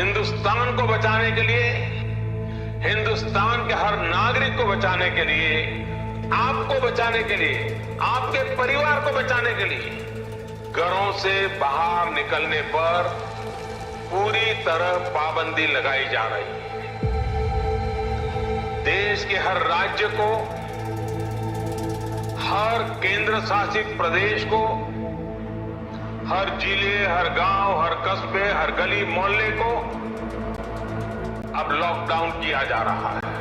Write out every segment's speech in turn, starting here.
हिंदुस्तान को बचाने के लिए, हिंदुस्तान के हर नागरिक को बचाने के लिए, आपको बचाने के लिए, आपके परिवार को बचाने के लिए घरों से बाहर निकलने पर पूरी तरह पाबंदी लगाई जा रही है। देश के हर राज्य को, हर केंद्र शासित प्रदेश को, हर जिले, हर गांव, हर कस्बे, हर गली मोहल्ले को अब लॉकडाउन किया जा रहा है।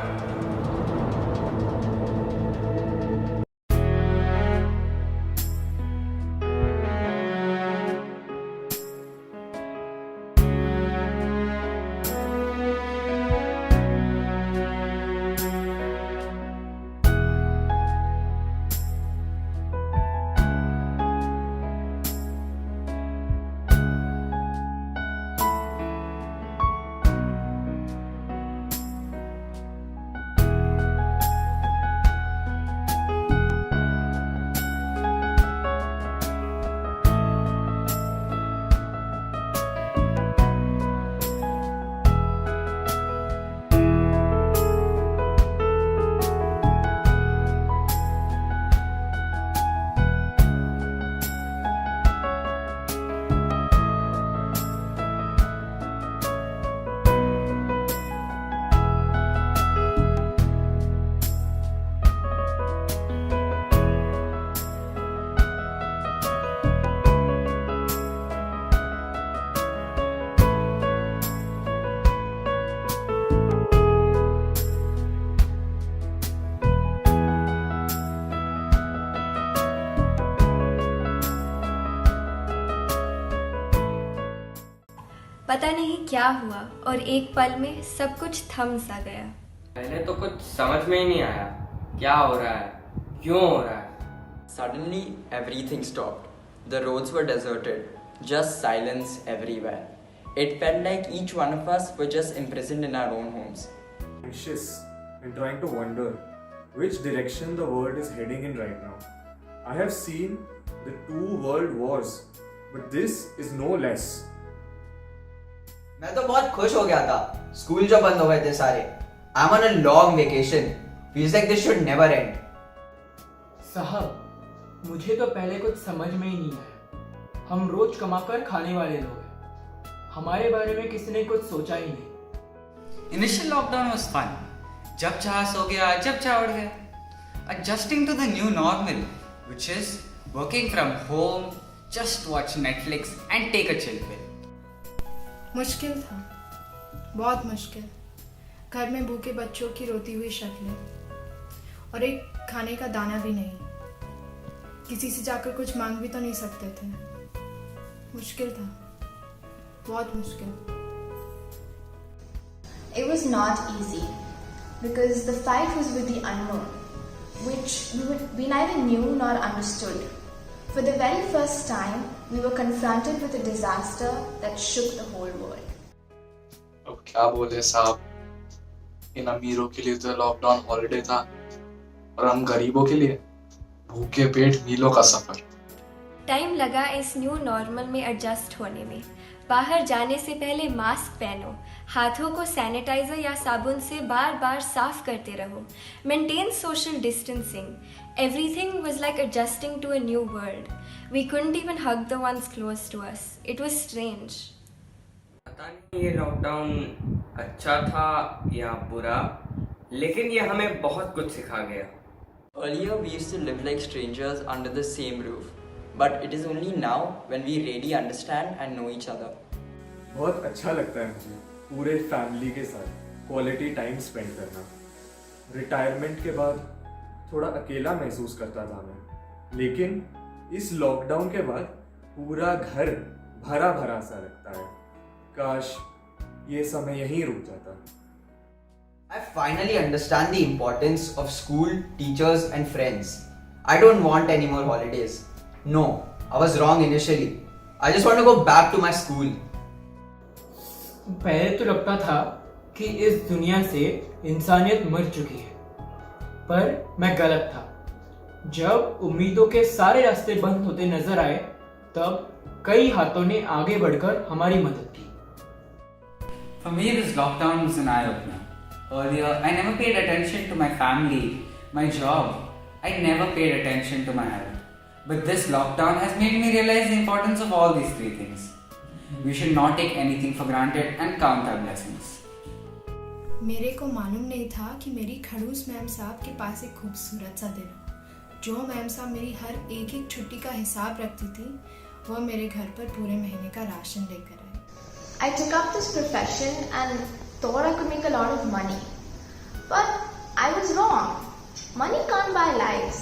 पता नहीं क्या हुआ और एक पल में सब कुछ थम सा गया। पहले तो कुछ समझ में ही नहीं आया क्या हो रहा है, क्यों हो रहा है। Suddenly, everything stopped. The roads were deserted, just silence everywhere. It felt like each one of us were just imprisoned in our own homes. Anxious and trying to wonder which direction the world is heading in right now. I have seen the 2 world wars, but this is no less. मैं तो बहुत खुश हो गया था school जो बंद हो गए थे सारे। I am on a long vacation, feels like this should never and. साहब, मुझे तो पहले कुछ समझ में ही नहीं आया। हम रोज कमाकर खाने वाले लोग हैं, हमारे बारे में किसी ने कुछ सोचा ही नहीं। Initial lockdown was fun. जब चाह सो गया, जब चाह उठ गया. Adjusting to the new normal, which is working from home, just watch Netflix and take a chill pill. मुश्किल था, बहुत मुश्किल। घर में भूखे बच्चों की रोती हुई शक्लें और एक खाने का दाना भी नहीं। किसी से जाकर कुछ मांग भी तो नहीं सकते थे। मुश्किल था, बहुत मुश्किल। It was not easy because the fight was with the unknown, which we neither knew nor understood. For the very first time, we were confronted with a disaster that shook the whole world. अब क्या बोले साहब, इन अमीरों के लिए तो lockdown holiday था और हम गरीबों के लिए भूखे पेट मीलों का सफर। टाइम लगा इस न्यू नॉर्मल में एडजस्ट होने में। बाहर जाने से पहले मास्क पहनो, हाथों को सैनिटाइजर या साबुन से बार बार साफ करते रहो, maintain social distancing. Everything was like adjusting to a new world. We couldn't even hug the ones close to us. It was strange. पता नहीं ये लॉकडाउन अच्छा था या बुरा, लेकिन ये हमें बहुत कुछ सिखा गया। Earlier, we used to live like strangers under the same roof. But it is only now when we really understand and know each other. बहुत अच्छा लगता है मुझे पूरे फैमिली के साथ क्वालिटी टाइम स्पेंड करना। रिटायरमेंट के बाद थोड़ा अकेला महसूस करता था मैं, लेकिन इस लॉकडाउन के बाद पूरा घर भरा भरा सा लगता है। काश ये समय यहीं रुक जाता। I finally understand the importance of school, teachers and friends. I don't want any more holidays. No, I was wrong initially. I just want to go back to my school. पहले तो लगता था कि इस दुनिया से इंसानियत मर चुकी है, पर मैं गलत था। जब उम्मीदों के सारे रास्ते बंद होते नजर आए, तब कई हाथों ने आगे बढ़कर हमारी मदद की। For me, this lockdown was an eye-opener. Earlier, I never paid attention to my family, my job. I never paid attention to my health. But this lockdown has made me realize the importance of all these three things. We should not take anything for granted and count our blessings. मेरे को मालूम नहीं था कि मेरी खड़ूस ma'am साहब के पास एक खूबसूरत सा दिन है। जो मैम साहब मेरी हर एक एक छुट्टी का हिसाब रखती थी, वह मेरे घर पर पूरे महीने का राशन लेकर आई। I took up this profession and thought I could make a lot of money. But I was wrong. Money can't buy lives.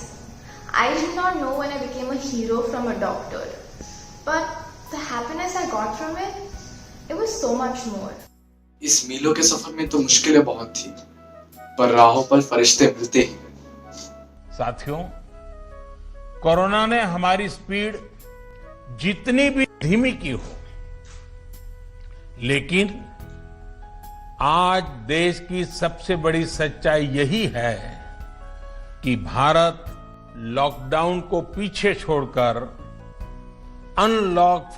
I did not know when I became a hero from a doctor. But the happiness I got from it, it was so much more. इस मीलों के सफर में तो मुश्किलें बहुत थी, पर राहों पर फरिश्ते मिलते ही। साथियों, कोरोना ने हमारी स्पीड जितनी भी धीमी की हो, लेकिन आज देश की सबसे बड़ी सच्चाई यही है कि भारत लॉकडाउन को पीछे छोड़कर अनलॉक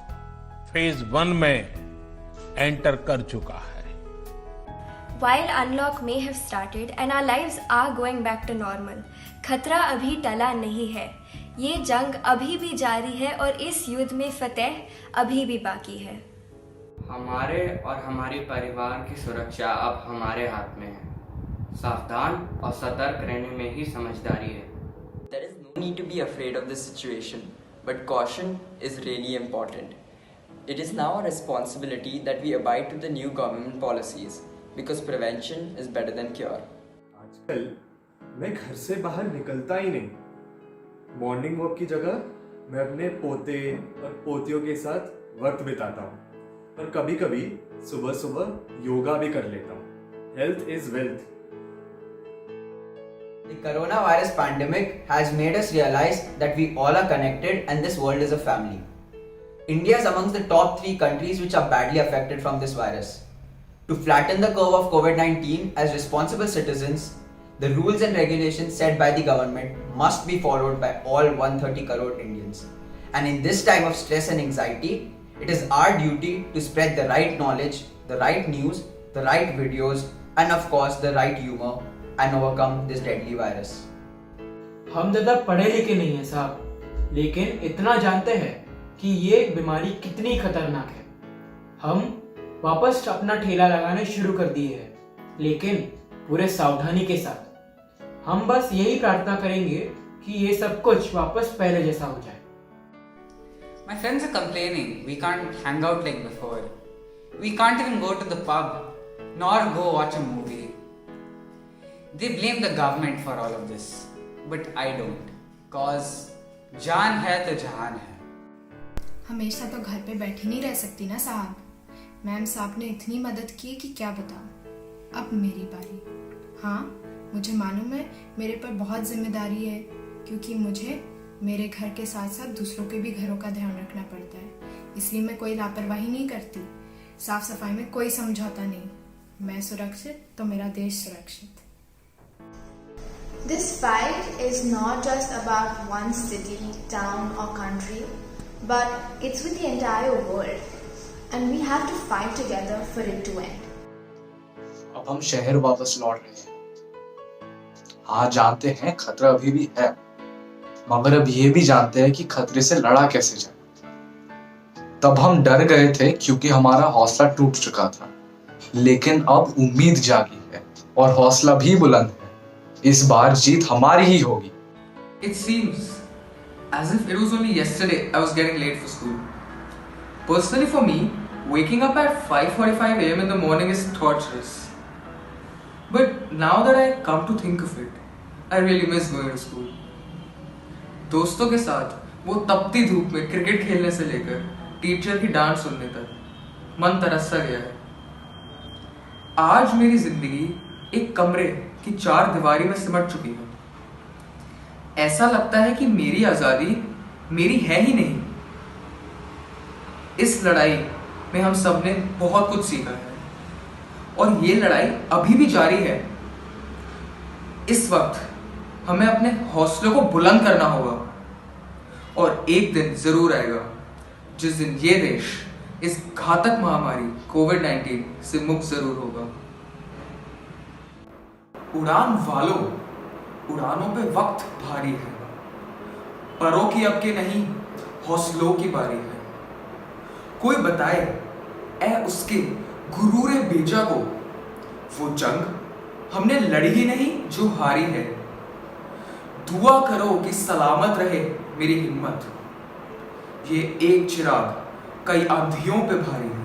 फेज 1 में एंटर कर चुका है। While unlock may have started and our lives are going back to normal, खतरा अभी टला नहीं है। ये जंग अभी भी जारी है और इस युद्ध में फतेह अभी भी बाकी है। हमारे और हमारे परिवार की सुरक्षा अब हमारे हाथ में है। सावधान और सतर्क रहने में ही समझदारी है। There is no need to be afraid of this situation, but caution is really important. It is now our responsibility that we abide to the new government policies, because prevention is better than cure. आजकल मैं घर से बाहर निकलता ही नहीं। Morning walk की जगह मैं अपने पोते और पोतियों के साथ वक्त बिताता हूँ, और कभी कभी सुबह सुबह योगा भी कर लेता हूँ। Health is wealth. The coronavirus pandemic has made us realize that we all are connected and this world is a family. India is amongst the top 3 countries which are badly affected from this virus. To flatten the curve of COVID-19 as responsible citizens, the rules and regulations set by the government must be followed by all 130 crore Indians. And in this time of stress and anxiety, it is our duty to spread the right knowledge, the right news, the right videos, and of course the right humor and overcome this deadly virus. हम ज़्यादा पढ़े लिखे नहीं हैं साहब, लेकिन इतना जानते हैं कि ये बीमारी कितनी खतरनाक है। हम वापस अपना ठेला लगाने शुरू कर दिए हैं, लेकिन पूरे सावधानी के साथ। हम बस यही प्रार्थना करेंगे कि ये सब कुछ वापस पहले जैसा हो जाए। My friends are complaining we can't hang out like before. We can't even go to the pub, nor go watch a movie. They blame the government for all of this, but I don't, cause जान है तो जहान है। हमेशा तो घर पे बैठी नहीं रह सकती ना साहब। मैम साहब ने इतनी मदद की कि क्या बताऊं। अब मेरी बारी। हाँ, मुझे मालूम है मेरे पर बहुत जिम्मेदारी है, क्योंकि मुझे मेरे घर के साथ साथ दूसरों के भी घरों का ध्यान रखना पड़ता है। इसलिए मैं कोई लापरवाही नहीं करती। साफ सफाई में कोई समझौता नहीं। मैं सुरक्षित तो मेरा देश सुरक्षित। This fight is not just about one city, town or country, but it's with the entire world. And we have to fight together for it to end. अब हम शहर वापस लौट रहे हैं। हाँ, जानते हैं खतरा अभी भी है, मगर अब ये भी जानते हैं कि खतरे से लड़ा कैसे जाए। तब हम डर गए थे क्योंकि हमारा हौसला टूट चुका था, लेकिन अब उम्मीद जागी है और हौसला भी बुलंद है। इस बार जीत हमारी ही होगी। It seems as if it was only yesterday I was getting late for school. Personally for me, waking up at 5:45 a.m. in the morning is torturous. But now that I come to think of it, I really miss going to school. दोस्तों के साथ वो तपती धूप में cricket खेलने से लेकर टीचर की डांट सुनने तक मन तरस सा गया है। आज मेरी जिंदगी एक कमरे की 4 दीवारी में सिमट चुकी है। ऐसा लगता है कि मेरी आजादी मेरी है ही नहीं। इस लड़ाई में हम सब ने बहुत कुछ सीखा है और ये लड़ाई अभी भी जारी है। इस वक्त हमें अपने हौसलों को बुलंद करना होगा और एक दिन जरूर आएगा जिस दिन ये देश इस घातक महामारी कोविड-19 से मुक्त जरूर होगा। उड़ान वालों, उड़ानों पे वक्त भारी है, परों की अब के नहीं हौसलों की बारी है। कोई बताए ऐ उसके गुरूरे बेजा को, वो जंग हमने लड़ी ही नहीं जो हारी है। दुआ करो कि सलामत रहे मेरी हिम्मत, ये एक चिराग कई आंधियों पे भारी है।